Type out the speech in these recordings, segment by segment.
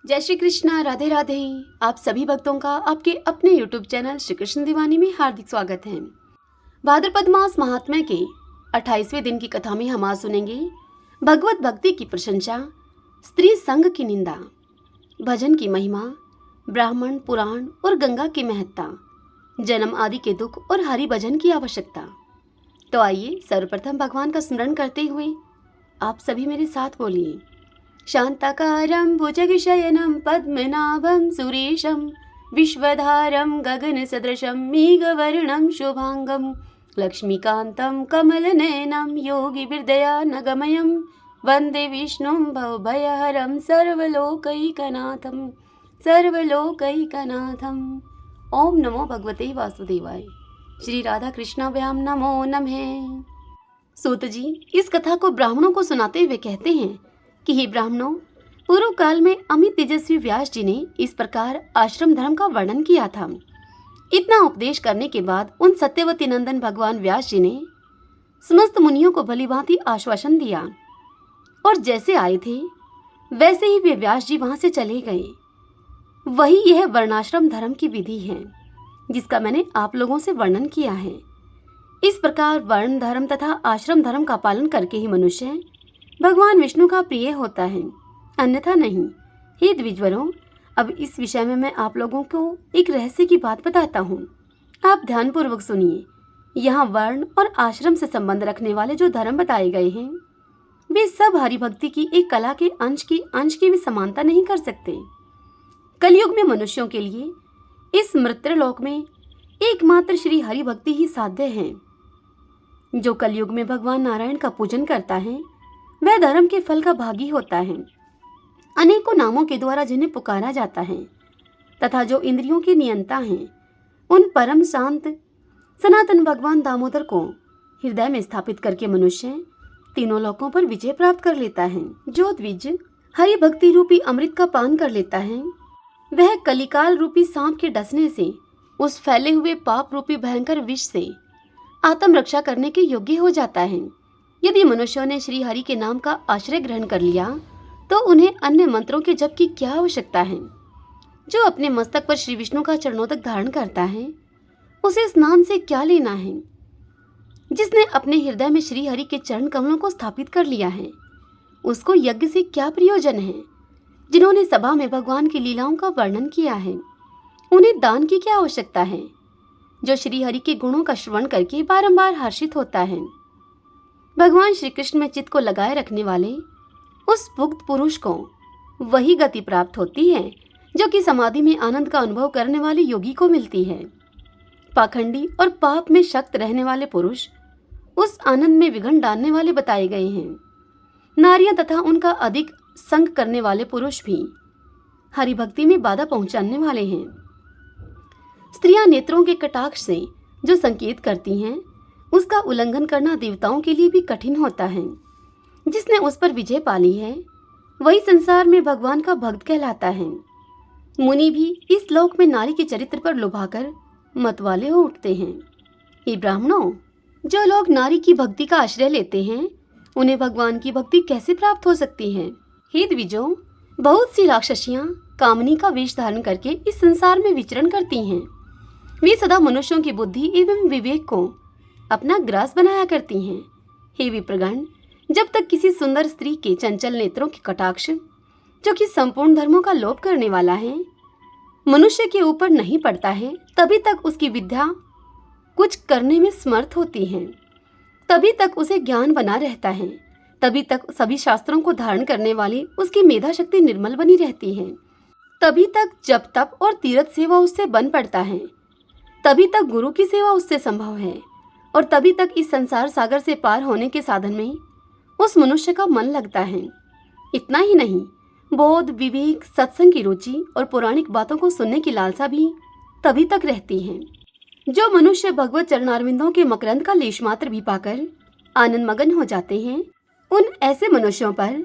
जय श्री कृष्णा, राधे राधे। आप सभी भक्तों का आपके अपने YouTube चैनल श्री कृष्ण दीवानी में हार्दिक स्वागत है। भाद्रपद मास महात्म्य के 28वें दिन की कथा में हम आज सुनेंगे भगवत भक्ति की प्रशंसा, स्त्री संग की निंदा, भजन की महिमा, ब्राह्मण, पुराण और गंगा की महत्ता, जन्म आदि के दुख और हरि भजन की आवश्यकता। तो आइए सर्वप्रथम भगवान का स्मरण करते हुए आप सभी मेरे साथ बोलिए। शांताकारं भुजगशयनं पद्मनाभं सुरेशं विश्वधारं गगनसदृशं मेघवर्णं शुभांगं लक्ष्मीकान्तं कमलनयनं योगिभिर्दयानगमयं वन्दे विष्णुं भवभयहरं सर्वलोकैकनाथं। ओम नमो भगवते वासुदेवाय। श्री राधा कृष्णाभ्याम नमो नमः। सूत जी इस कथा को ब्राह्मणों को सुनाते हुए कहते हैं कि हे ब्राह्मणों, पूर्व काल में अमित तेजस्वी व्यास जी ने इस प्रकार आश्रम धर्म का वर्णन किया था। इतना उपदेश करने के बाद उन सत्यवती नंदन भगवान व्यास जी ने समस्त मुनियों को भलीभांति आश्वासन दिया और जैसे आए थे वैसे ही वे व्यास जी वहां से चले गए। वही यह वर्णाश्रम धर्म की विधि है जिसका मैंने आप लोगों से वर्णन किया है। इस प्रकार वर्ण धर्म तथा आश्रम धर्म का पालन करके ही मनुष्य भगवान विष्णु का प्रिय होता है, अन्यथा नहीं। हे द्विजवरों, अब इस विषय में मैं आप लोगों को एक रहस्य की बात बताता हूँ। आप ध्यानपूर्वक सुनिए। यहाँ वर्ण और आश्रम से संबंध रखने वाले जो धर्म बताए गए हैं वे सब हरि भक्ति की एक कला के अंश की भी समानता नहीं कर सकते। कलयुग में मनुष्यों के लिए इस मृत्युलोक में एकमात्र श्री हरि भक्ति ही साध्य है। जो कलयुग में भगवान नारायण का पूजन करता है वह धर्म के फल का भागी होता है। अनेकों नामों के द्वारा जिन्हें पुकारा जाता है तथा जो इंद्रियों के नियंता हैं, उन परम शांत सनातन भगवान दामोदर को हृदय में स्थापित करके मनुष्य तीनों लोकों पर विजय प्राप्त कर लेता है। जो द्विज हरि भक्ति रूपी अमृत का पान कर लेता है वह कलिकाल रूपी सांप के डसने से, उस फैले हुए पाप रूपी भयंकर विष से आत्म रक्षा करने के योग्य हो जाता है। यदि मनुष्यों ने श्री हरि के नाम का आश्रय ग्रहण कर लिया तो उन्हें अन्य मंत्रों के जप की क्या आवश्यकता है। जो अपने मस्तक पर श्री विष्णु का चरणोदक धारण करता है उसे स्नान से क्या लेना है। जिसने अपने हृदय में श्री हरि के चरण कमलों को स्थापित कर लिया है उसको यज्ञ से क्या प्रयोजन है। जिन्होंने सभा में भगवान की लीलाओं का वर्णन किया है उन्हें दान की क्या आवश्यकता है। जो श्री हरि के गुणों का श्रवण करके बारंबार हर्षित होता है, भगवान श्री कृष्ण में चित्त को लगाए रखने वाले उस पुख्त पुरुष को वही गति प्राप्त होती है जो कि समाधि में आनंद का अनुभव करने वाले योगी को मिलती है। पाखंडी और पाप में शक्त रहने वाले पुरुष उस आनंद में विघ्न डालने वाले बताए गए हैं। नारियां तथा उनका अधिक संग करने वाले पुरुष भी हरि भक्ति में बाधा पहुंचाने वाले हैं। स्त्रियां नेत्रों के कटाक्ष से जो संकेत करती हैं उसका उल्लंघन करना देवताओं के लिए भी कठिन होता है। जिसने उस पर विजय पाली है वही संसार में भगवान का भक्त कहलाता है। मुनि भी इस लोक में नारी के चरित्र पर लुभाकर मतवाले हो उठते हैं। ये ब्राह्मणों, जो लोग नारी की भक्ति का आश्रय लेते हैं उन्हें भगवान की भक्ति कैसे प्राप्त हो सकती है। हे द्विजों, बहुत सी राक्षसियां कामनी का वेश धारण करके इस संसार में विचरण करती हैं। वे सदा मनुष्यों की बुद्धि एवं विवेक को अपना ग्रास बनाया करती हैं। हे विप्रगण, जब तक किसी सुंदर स्त्री के चंचल नेत्रों के कटाक्ष, जो कि संपूर्ण धर्मों का लोप करने वाला है, मनुष्य के ऊपर नहीं पड़ता है तभी तक उसकी विद्या कुछ करने में समर्थ होती है। तभी तक उसे ज्ञान बना रहता है। तभी तक सभी शास्त्रों को धारण करने वाली उसकी मेधा शक्ति निर्मल बनी रहती है। तभी तक जप तप और तीर्थ सेवा उससे बन पड़ता है। तभी तक गुरु की सेवा उससे संभव है और तभी तक इस संसार सागर से पार होने के साधन में उस मनुष्य का मन लगता है। इतना ही नहीं, बोध, विवेक, सत्संग की रुचि और पौराणिक बातों को सुनने की लालसा भी तभी तक रहती है। जो मनुष्य भगवत चरणारविंदों के मकरंद का लेश मात्र भी पाकर आनंद मगन हो जाते हैं, उन ऐसे मनुष्यों पर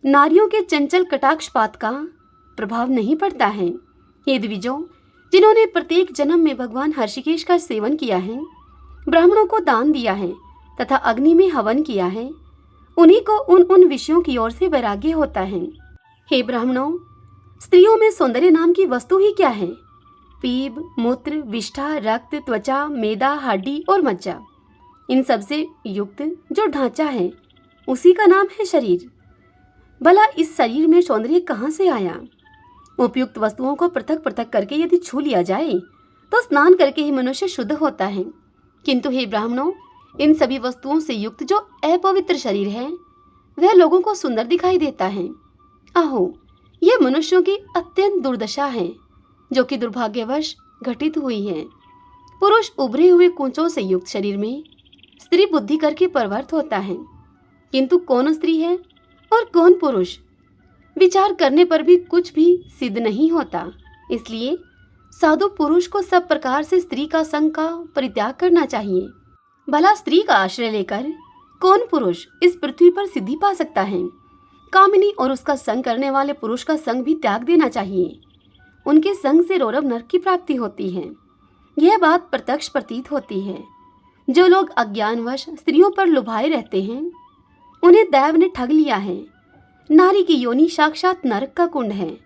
नारियों के चंचल कटाक्षपात का प्रभाव नहीं पड़ता है। हे द्विजों, जिन्होंने प्रत्येक जन्म में भगवान हर्षिकेश का सेवन किया है, ब्राह्मणों को दान दिया है तथा अग्नि में हवन किया है, उन्हीं को उन विषयों की ओर से वैराग्य होता है। हे ब्राह्मणों, स्त्रियों में सौंदर्य नाम की वस्तु ही क्या है? पीप, मूत्र, विष्ठा, रक्त, त्वचा, मैदा, हड्डी और मज्जा, इन सब से युक्त जो ढांचा है उसी का नाम है शरीर। भला इस शरीर में सौंदर्य कहाँ से आया? उपयुक्त वस्तुओं को पृथक पृथक करके यदि छू लिया जाए तो स्नान करके ही मनुष्य शुद्ध होता है, किंतु हे ब्राह्मणों, इन सभी वस्तुओं से युक्त जो अपवित्र शरीर है वह लोगों को सुंदर दिखाई देता है। आहो, यह मनुष्यों की अत्यंत दुर्दशा है जो कि दुर्भाग्यवश घटित हुई है। पुरुष उभरे हुए कूंचों से युक्त शरीर में स्त्री बुद्धि करके परवर्त होता है, किंतु कौन स्त्री है और कौन पुरुष, विचार करने पर भी कुछ भी सिद्ध नहीं होता। इसलिए साधु पुरुष को सब प्रकार से स्त्री का संग का परित्याग करना चाहिए। भला स्त्री का आश्रय लेकर कौन पुरुष इस पृथ्वी पर सिद्धि पा सकता है? कामिनी और उसका संग करने वाले पुरुष का संग भी त्याग देना चाहिए। उनके संग से रौरव नरक की प्राप्ति होती है। यह बात प्रत्यक्ष प्रतीत होती है। जो लोग अज्ञानवश स्त्रियों पर लुभाए रहते हैं उन्हें दैव ने ठग लिया है। नारी की योनि साक्षात नरक का कुंड है।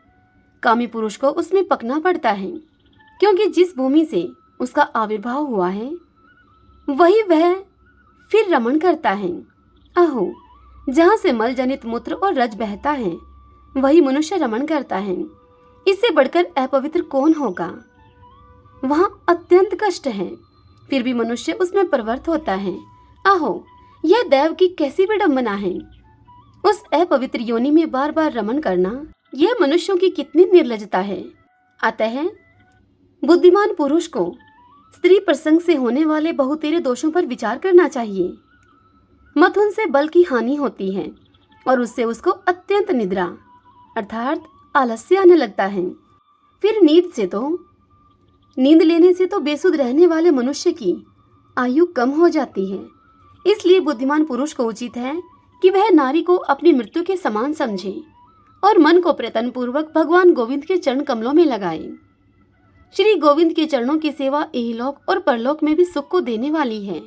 कामी पुरुष को उसमें पकना पड़ता है, क्योंकि जिस भूमि से उसका आविर्भाव हुआ है वही वह फिर रमण करता है। आहो, जहाँ से मल जनित मूत्र और रज बहता है वही मनुष्य रमण करता है। इससे बढ़कर अपवित्र कौन होगा? वहाँ अत्यंत कष्ट है, फिर भी मनुष्य उसमें प्रवृत्त होता है। आहो, यह दैव की कैसी विडंबना है। उस अपवित्र योनि में बार बार रमण करना यह मनुष्यों की कितनी निर्लजता है। अतः बुद्धिमान पुरुष को स्त्री प्रसंग से होने वाले बहुतेरे दोषों पर विचार करना चाहिए। मथुन से बल की हानि होती है और उससे उसको अत्यंत निद्रा अर्थात आलस्य आने लगता है। फिर नींद लेने से तो बेसुध रहने वाले मनुष्य की आयु कम हो जाती है। इसलिए बुद्धिमान पुरुष को उचित है कि वह नारी को अपनी मृत्यु के समान समझे और मन को प्रयत्न पूर्वक भगवान गोविंद के चरण कमलों में लगाए। श्री गोविंद के चरणों की सेवा इहलोक और परलोक में भी सुख को देने वाली है।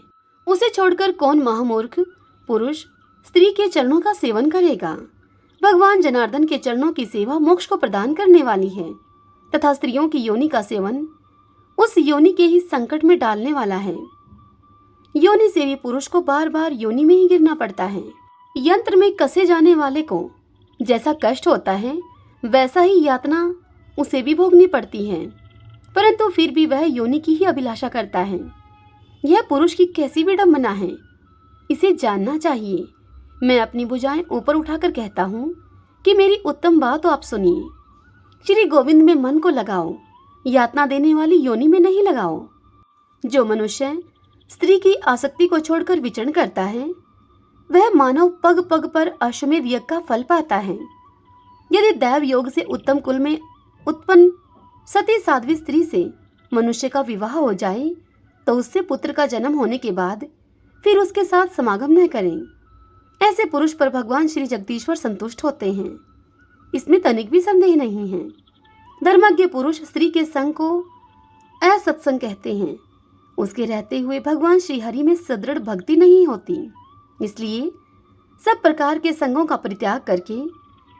उसे छोड़कर कौन महामूर्ख पुरुष स्त्री के चरणों का सेवन करेगा? भगवान जनार्दन के चरणों की सेवा मोक्ष को प्रदान करने वाली है तथा स्त्रियों की योनि का सेवन उस योनि के ही संकट में डालने वाला है। योनि से भी पुरुष को बार बार योनि में ही गिरना पड़ता है। यंत्र में कसे जाने वाले को जैसा कष्ट होता है वैसा ही यातना उसे भी भोगनी पड़ती है, परंतु फिर भी वह योनि की ही अभिलाषा करता है। यह पुरुष की कैसी विडंबना है, इसे जानना चाहिए। मैं अपनी भुजाएं ऊपर उठाकर कहता हूँ कि मेरी उत्तम बात आप सुनिए। श्री गोविंद में मन को लगाओ, यातना देने वाली योनि में नहीं लगाओ। जो मनुष्य स्त्री की आसक्ति को छोड़कर विचरण करता है वह मानव पग पग पर अश्वमेध यज्ञ का फल पाता है। यदि दैव योग से उत्तम कुल में उत्पन्न सती साध्वी स्त्री से मनुष्य का विवाह हो जाए तो उससे पुत्र का जन्म होने के बाद फिर उसके साथ समागम न करें। ऐसे पुरुष पर भगवान श्री जगदीश्वर संतुष्ट होते हैं, इसमें तनिक भी संदेह नहीं है। धर्मज्ञ पुरुष स्त्री के संग को असत्संग कहते हैं। उसके रहते हुए भगवान श्री हरि में सदृढ़ भक्ति नहीं होती। इसलिए सब प्रकार के संगों का परित्याग करके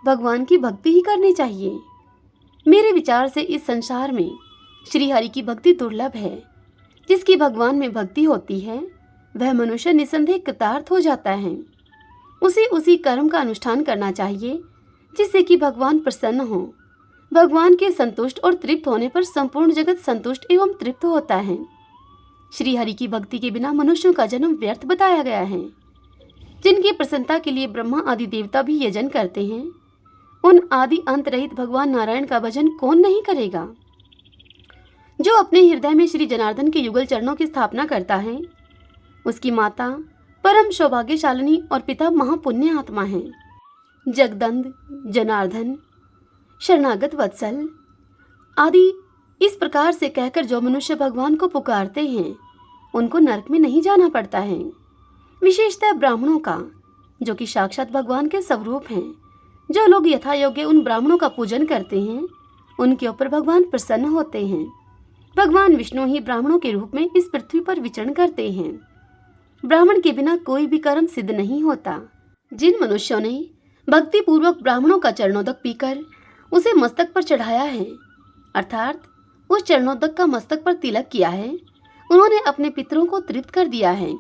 भगवान की भक्ति ही करनी चाहिए। मेरे विचार से इस संसार में श्री हरि की भक्ति दुर्लभ है। जिसकी भगवान में भक्ति होती है वह मनुष्य निसंदेह कृतार्थ हो जाता है। उसी कर्म का अनुष्ठान करना चाहिए जिससे कि भगवान प्रसन्न हो। भगवान के संतुष्ट और तृप्त होने पर संपूर्ण जगत संतुष्ट एवं तृप्त होता है। श्री हरि की भक्ति के बिना मनुष्यों का जन्म व्यर्थ बताया गया है। जिनकी प्रसन्नता के लिए ब्रह्मा आदि देवता भी यजन करते हैं, उन आदि अंत रहित भगवान नारायण का भजन कौन नहीं करेगा। जो अपने हृदय में श्री जनार्दन के युगल चरणों की स्थापना करता है उसकी माता परम सौभाग्यशालिनी और पिता महापुण्य आत्मा है। जगदंद, जनार्दन, शरणागत वत्सल आदि इस प्रकार से कहकर जो मनुष्य भगवान को पुकारते हैं उनको नरक में नहीं जाना पड़ता है। विशेषतः ब्राह्मणों का, जो कि साक्षात भगवान के स्वरूप हैं। जो लोग यथा योग्य उन ब्राह्मणों का पूजन करते हैं उनके ऊपर भगवान प्रसन्न होते हैं। भगवान विष्णु ही ब्राह्मणों के रूप में इस पृथ्वी पर विचरण करते हैं। ब्राह्मण के बिना कोई भी कर्म सिद्ध नहीं होता। जिन मनुष्यों ने भक्ति पूर्वक ब्राह्मणों का चरणोदक पीकर उसे मस्तक पर चढ़ाया है, अर्थात उस चरणोदक का मस्तक पर तिलक किया है। उन्होंने अपने पितरों को तृप्त कर दिया है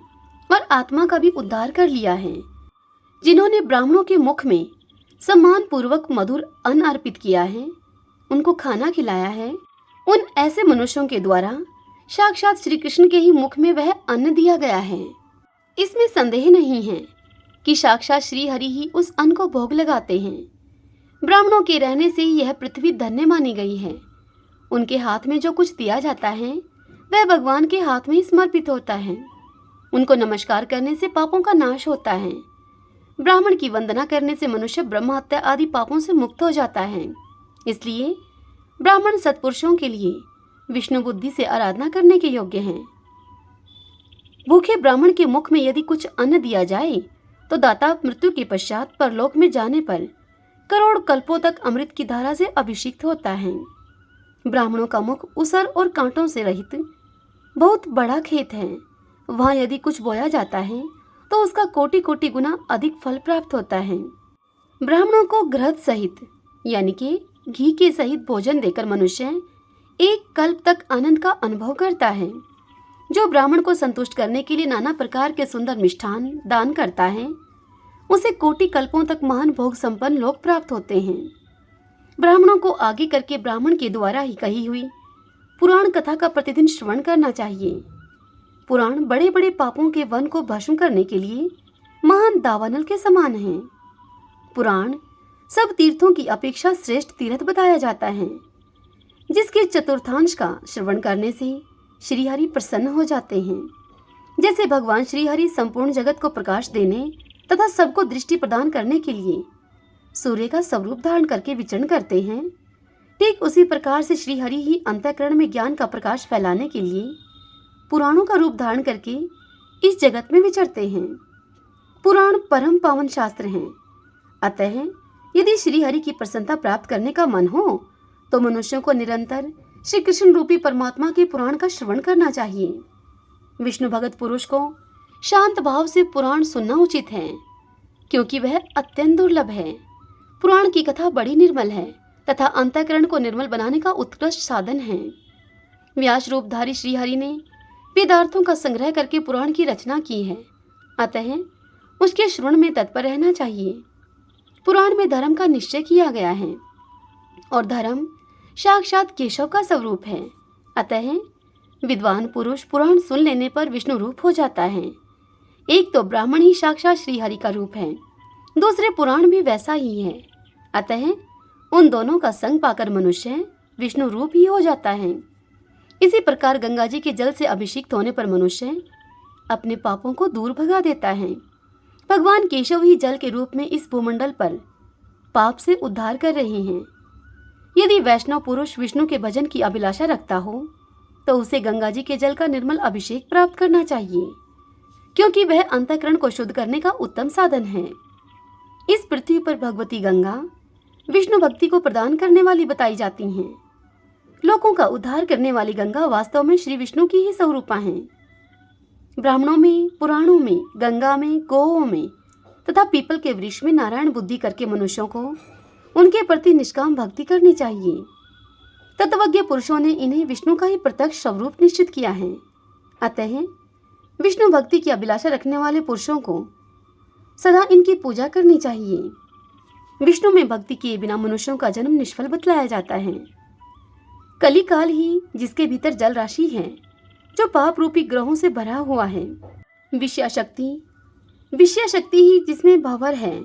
और आत्मा का भी उद्धार कर लिया है। जिन्होंने ब्राह्मणों के मुख में सम्मान पूर्वक मधुर अन्न अर्पित किया है, उनको खाना खिलाया है, उन ऐसे मनुष्यों के द्वारा साक्षात श्री कृष्ण के ही मुख में वह अन्न दिया गया है। इसमें संदेह नहीं है कि साक्षात श्री हरि ही उस अन्न को भोग लगाते हैं। ब्राह्मणों के रहने से ही यह पृथ्वी धन्य मानी गई है। उनके हाथ में जो कुछ दिया जाता है वह भगवान के हाथ में ही समर्पित होता है। उनको नमस्कार करने से पापों का नाश होता है। ब्राह्मण की वंदना करने से मनुष्य ब्रह्म हत्या आदि पापों से मुक्त हो जाता है। इसलिए ब्राह्मण सत्पुरुषों के लिए विष्णु बुद्धि से आराधना करने के योग्य हैं। भूखे ब्राह्मण के मुख में यदि कुछ अन्न दिया जाए तो दाता मृत्यु के पश्चात परलोक में जाने पर करोड़ कल्पों तक अमृत की धारा से अभिषिक्त होता है। ब्राह्मणों का मुख उसर और कांटों से रहित बहुत बड़ा खेत है। वहां यदि कुछ बोया जाता है तो उसका कोटि कोटि गुना अधिक फल प्राप्त होता है। ब्राह्मणों को घृत सहित यानी कि घी के सहित भोजन देकर मनुष्य एक कल्प तक आनंद का अनुभव करता है। जो ब्राह्मण को संतुष्ट करने के लिए नाना प्रकार के सुंदर मिष्ठान दान करता है, उसे कोटि कल्पों तक महान भोग संपन्न लोक प्राप्त होते हैं। ब्राह्मणों को आगे करके ब्राह्मण के द्वारा ही कही हुई पुराण कथा का प्रतिदिन श्रवण करना चाहिए। पुराण बड़े बड़े पापों के वन को भस्म करने के लिए महान दावानल के समान है। पुराण सब तीर्थों की अपेक्षा श्रेष्ठ तीर्थ बताया जाता है, जिसके चतुर्थांश का श्रवण करने से श्रीहरि प्रसन्न हो जाते हैं। जैसे भगवान श्रीहरि संपूर्ण जगत को प्रकाश देने तथा सबको दृष्टि प्रदान करने के लिए सूर्य का स्वरूप धारण करके विचरण करते हैं, ठीक उसी प्रकार से श्रीहरि ही अंतःकरण में ज्ञान का प्रकाश फैलाने के लिए पुराणों का रूप धारण करके इस जगत में विचरते हैं। पुराण परम पावन शास्त्र हैं। अतः यदि श्रीहरि की प्रसन्नता प्राप्त करने का मन हो तो मनुष्यों को निरंतर श्री कृष्ण रूपी परमात्मा के पुराण का श्रवण करना चाहिए। विष्णु भगत पुरुष को शांत भाव से पुराण सुनना उचित है, क्योंकि वह अत्यंत दुर्लभ है। पुराण की कथा बड़ी निर्मल है तथा अंतःकरण को निर्मल बनाने का उत्कृष्ट साधन है। व्यास रूपधारी श्रीहरि ने वेदार्थों का संग्रह करके पुराण की रचना की है, अतः उसके श्रवण में तत्पर रहना चाहिए। पुराण में धर्म का निश्चय किया गया है और धर्म साक्षात केशव का स्वरूप है। अतः विद्वान पुरुष पुराण सुन लेने पर विष्णु रूप हो जाता है। एक तो ब्राह्मण ही साक्षात श्रीहरि का रूप है, दूसरे पुराण भी वैसा ही है। अतः उन दोनों का संग पाकर मनुष्य विष्णु रूप ही हो जाता है। इसी प्रकार गंगा जी के जल से अभिषिक्त होने पर मनुष्य अपने पापों को दूर भगा देता है। भगवान केशव ही जल के रूप में इस भूमंडल पर पाप से उद्धार कर रहे हैं। यदि वैष्णव पुरुष विष्णु के भजन की अभिलाषा रखता हो तो उसे गंगा जी के जल का निर्मल अभिषेक प्राप्त करना चाहिए, क्योंकि वह अंतःकरण को शुद्ध करने का उत्तम साधन है। इस पृथ्वी पर भगवती गंगा विष्णु भक्ति को प्रदान करने वाली बताई जाती हैं। लोगों का उद्धार करने वाली गंगा वास्तव में श्री विष्णु की ही स्वरूपा हैं। ब्राह्मणों में, पुराणों में, गंगा में, गौओं में तथा पीपल के वृक्ष में नारायण बुद्धि करके मनुष्यों को उनके प्रति निष्काम भक्ति करनी चाहिए। तत्वज्ञ पुरुषों ने इन्हें विष्णु का ही प्रत्यक्ष स्वरूप निश्चित किया है। अतः विष्णु भक्ति की अभिलाषा रखने वाले पुरुषों को सदा इनकी पूजा करनी चाहिए। विष्णु में भक्ति किए बिना मनुष्यों का जन्म निष्फल बतलाया जाता है। कली काल ही जिसके भीतर जल राशि है, जो पाप रूपी ग्रहों से भरा हुआ है। विषया शक्ति ही जिसमें भंवर है।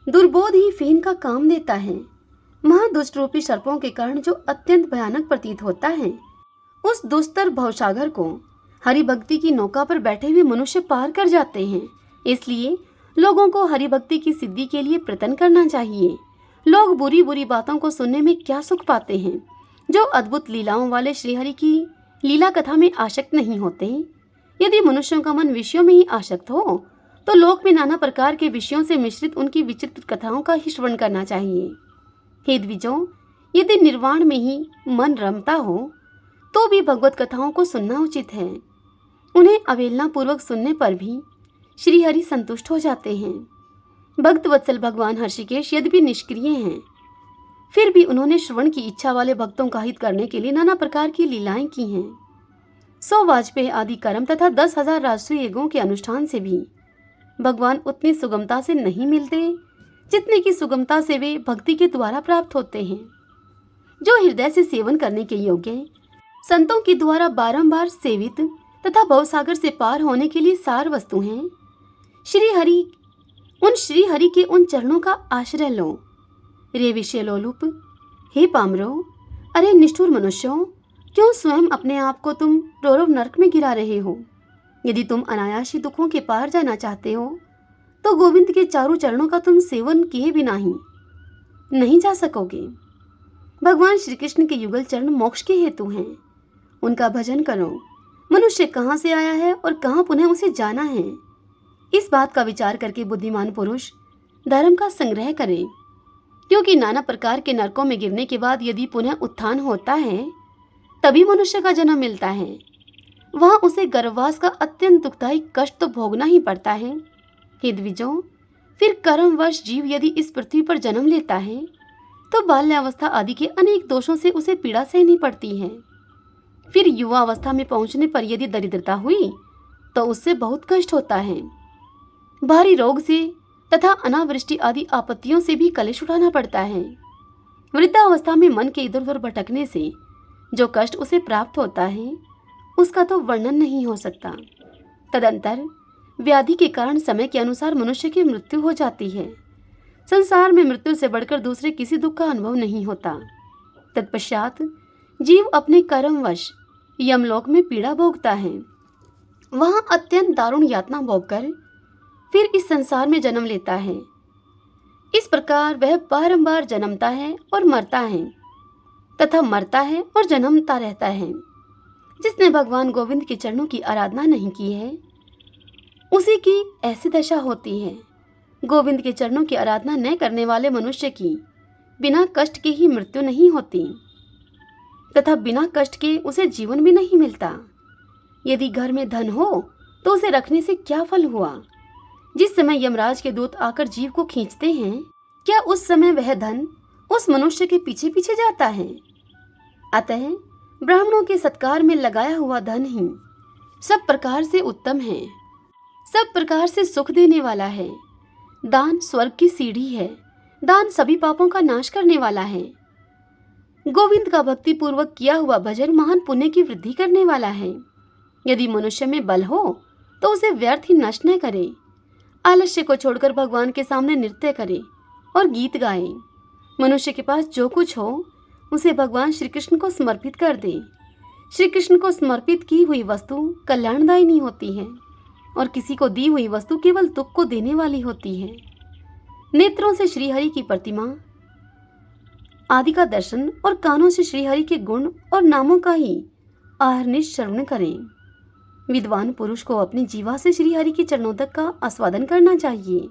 दुर्बोध ही फेन का काम देता है। महादुष्ट रूपी सर्पों के कारण जो अत्यंत भयानक प्रतीत होता है, उस दुस्तर भवसागर को हरि भक्ति की नौका पर बैठे हुए मनुष्य पार कर जाते हैं। इसलिए लोगों को हरि भक्ति की सिद्धि के लिए प्रयत्न करना चाहिए। लोग बुरी बुरी बातों को सुनने में क्या सुख पाते हैं। जो अद्भुत लीलाओं वाले श्रीहरि की लीला कथा में आसक्त नहीं होते। यदि मनुष्यों का मन विषयों में ही आसक्त हो तो लोक में नाना प्रकार के विषयों से मिश्रित उनकी विचित्र कथाओं का ही श्रवण करना चाहिए। हे द्विजों, यदि निर्वाण में ही मन रमता हो तो भी भगवत कथाओं को सुनना उचित है। उन्हें अवहेलना पूर्वक सुनने पर भी श्रीहरि संतुष्ट हो जाते हैं। भक्त वत्सल भगवान हर्षिकेश यद्यपि निष्क्रिय हैं, फिर भी उन्होंने श्रवण की इच्छा वाले भक्तों का हित करने के लिए नाना प्रकार की लीलाएं की हैं। 100 वाजपेयी आदि कर्म तथा 10,000 राष्ट्रीय यज्ञों के अनुष्ठान से भी भगवान उतनी सुगमता से नहीं मिलते जितने की सुगमता से वे भक्ति के द्वारा प्राप्त होते हैं, जो हृदय से सेवन करने के योग्य संतों के द्वारा बारंबार सेवित तथा भवसागर से पार होने के लिए सार वस्तु हैं। श्री हरि के उन चरणों का आश्रय लो। रे विषय लोलुप, हे पामरो, अरे निष्ठुर मनुष्यों, क्यों स्वयं अपने आप को तुम रौरव नरक में गिरा रहे हो? यदि तुम अनायासी दुखों के पार जाना चाहते हो तो गोविंद के चारों चरणों का तुम सेवन किए बिना ही नहीं जा सकोगे। भगवान श्री कृष्ण के युगल चरण मोक्ष के हेतु हैं, उनका भजन करो। मनुष्य कहाँ से आया है और कहाँ पुनः उसे जाना है, इस बात का विचार करके बुद्धिमान पुरुष धर्म का संग्रह करे, क्योंकि नाना प्रकार के नरकों में गिरने के बाद यदि पुनः उत्थान होता है तभी मनुष्य का जन्म मिलता है। वहां उसे गर्भवास का अत्यंत दुखदायी कष्ट तो भोगना ही पड़ता है। हे द्विजों, फिर कर्मवश जीव यदि इस पृथ्वी पर जन्म लेता है तो बाल्यावस्था आदि के अनेक दोषों से उसे पीड़ा सहनी पड़ती है। फिर युवा अवस्था में पहुंचने पर यदि दरिद्रता हुई तो उससे बहुत कष्ट होता है। भारी रोग से तथा अनावृष्टि आदि आपत्तियों से भी कलेश उठाना पड़ता है। वृद्धावस्था में मन के इधर उधर भटकने से जो कष्ट उसे प्राप्त होता है उसका तो वर्णन नहीं हो सकता। तदंतर व्याधि के कारण समय के अनुसार मनुष्य की मृत्यु हो जाती है। संसार में मृत्यु से बढ़कर दूसरे किसी दुख का अनुभव नहीं होता। तत्पश्चात जीव अपने कर्मवश यमलोक में पीड़ा भोगता है। वहां अत्यंत दारुण यातना भोगकर फिर इस संसार में जन्म लेता है। इस प्रकार वह बारंबार जन्मता है और मरता है तथा मरता है और जन्मता रहता है। जिसने भगवान गोविंद के चरणों की आराधना नहीं की है उसी की ऐसी दशा होती है। गोविंद के चरणों की आराधना न करने वाले मनुष्य की बिना कष्ट के ही मृत्यु नहीं होती तथा बिना कष्ट के उसे जीवन भी नहीं मिलता। यदि घर में धन हो तो उसे रखने से क्या फल हुआ? जिस समय यमराज के दूत आकर जीव को खींचते हैं, क्या उस समय वह धन उस मनुष्य के पीछे पीछे जाता है? अतः ब्राह्मणों के सत्कार में लगाया हुआ धन ही सब प्रकार से उत्तम है, सब प्रकार से सुख देने वाला है। दान स्वर्ग की सीढ़ी है, दान सभी पापों का नाश करने वाला है। गोविंद का भक्ति पूर्वक किया हुआ भजन महान पुण्य की वृद्धि करने वाला है। यदि मनुष्य में बल हो तो उसे व्यर्थ ही नष्ट न करे। आलस्य को छोड़कर भगवान के सामने नृत्य करे और गीत गाए। मनुष्य के पास जो कुछ हो उसे भगवान श्री कृष्ण को समर्पित कर दे। श्री कृष्ण को समर्पित की हुई वस्तु कल्याणदायिनी होती है और किसी को दी हुई वस्तु केवल दुख को देने वाली होती है। नेत्रों से श्रीहरि की प्रतिमा आदि का दर्शन और कानों से श्रीहरि के गुण और नामों का ही अहर्निश श्रवण करें। विद्वान पुरुष को अपनी जीवा से श्रीहरि के चरणों तक का आस्वादन करना चाहिए।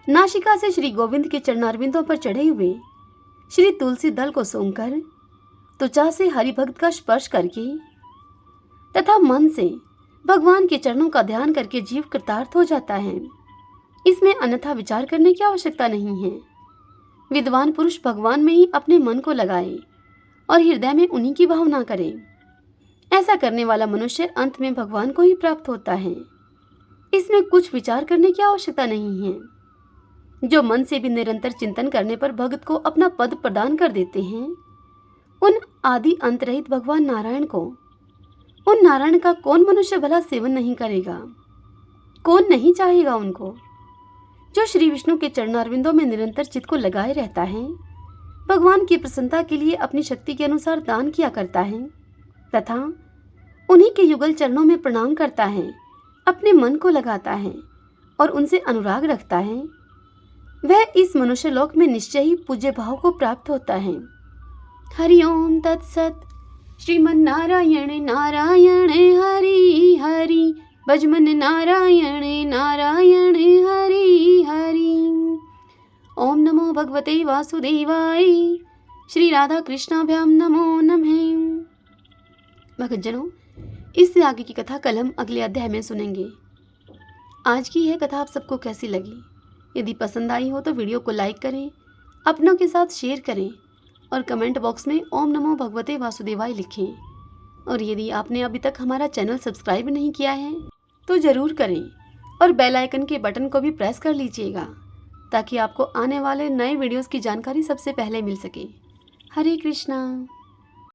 नासिका से श्री गोविंद के चरणारविंदों पर चढ़े हुए श्री तुलसी दल को सूंघकर, त्वचा से हरि भक्त का स्पर्श करके तथा मन से भगवान के चरणों का ध्यान करके जीव कृतार्थ हो जाता है। इसमें अन्यथा विचार करने की आवश्यकता नहीं है। विद्वान पुरुष भगवान में ही अपने मन को लगाए और हृदय में उन्हीं की भावना करे। ऐसा करने वाला मनुष्य अंत में भगवान को ही प्राप्त होता है। इसमें कुछ विचार करने की आवश्यकता नहीं है। जो मन से भी निरंतर चिंतन करने पर भक्त को अपना पद प्रदान कर देते हैं, उन आदि अंत रहित भगवान नारायण को, उन नारायण का कौन मनुष्य भला सेवन नहीं करेगा? कौन नहीं चाहेगा उनको? जो श्री विष्णु के चरणारविंदों में निरंतर चित्त को लगाए रहता है, भगवान की प्रसन्नता के लिए अपनी शक्ति के अनुसार दान किया करता है तथा उन्हीं के युगल चरणों में प्रणाम करता है, अपने मन को लगाता है और उनसे अनुराग रखता है, वह इस मनुष्य लोक में निश्चय ही पूज्य भाव को प्राप्त होता है। हरि ओम तत्सत। श्रीमन्नारायण नारायण हरि हरि, भजमन नारायण नारायण हरि हरि। ओम नमो भगवते वासुदेवाय। श्री राधा कृष्णाभ्याम नमो नमः। भक्तजनों, इससे आगे की कथा कल हम अगले अध्याय में सुनेंगे। आज की यह कथा आप सबको कैसी लगी यदि पसंद आई हो तो वीडियो को लाइक करें, अपनों के साथ शेयर करें और कमेंट बॉक्स में ओम नमो भगवते वासुदेवाय लिखें। और यदि आपने अभी तक हमारा चैनल सब्सक्राइब नहीं किया है तो ज़रूर करें और बेल आइकन के बटन को भी प्रेस कर लीजिएगा ताकि आपको आने वाले नए वीडियोस की जानकारी सबसे पहले मिल सके। हरे कृष्णा।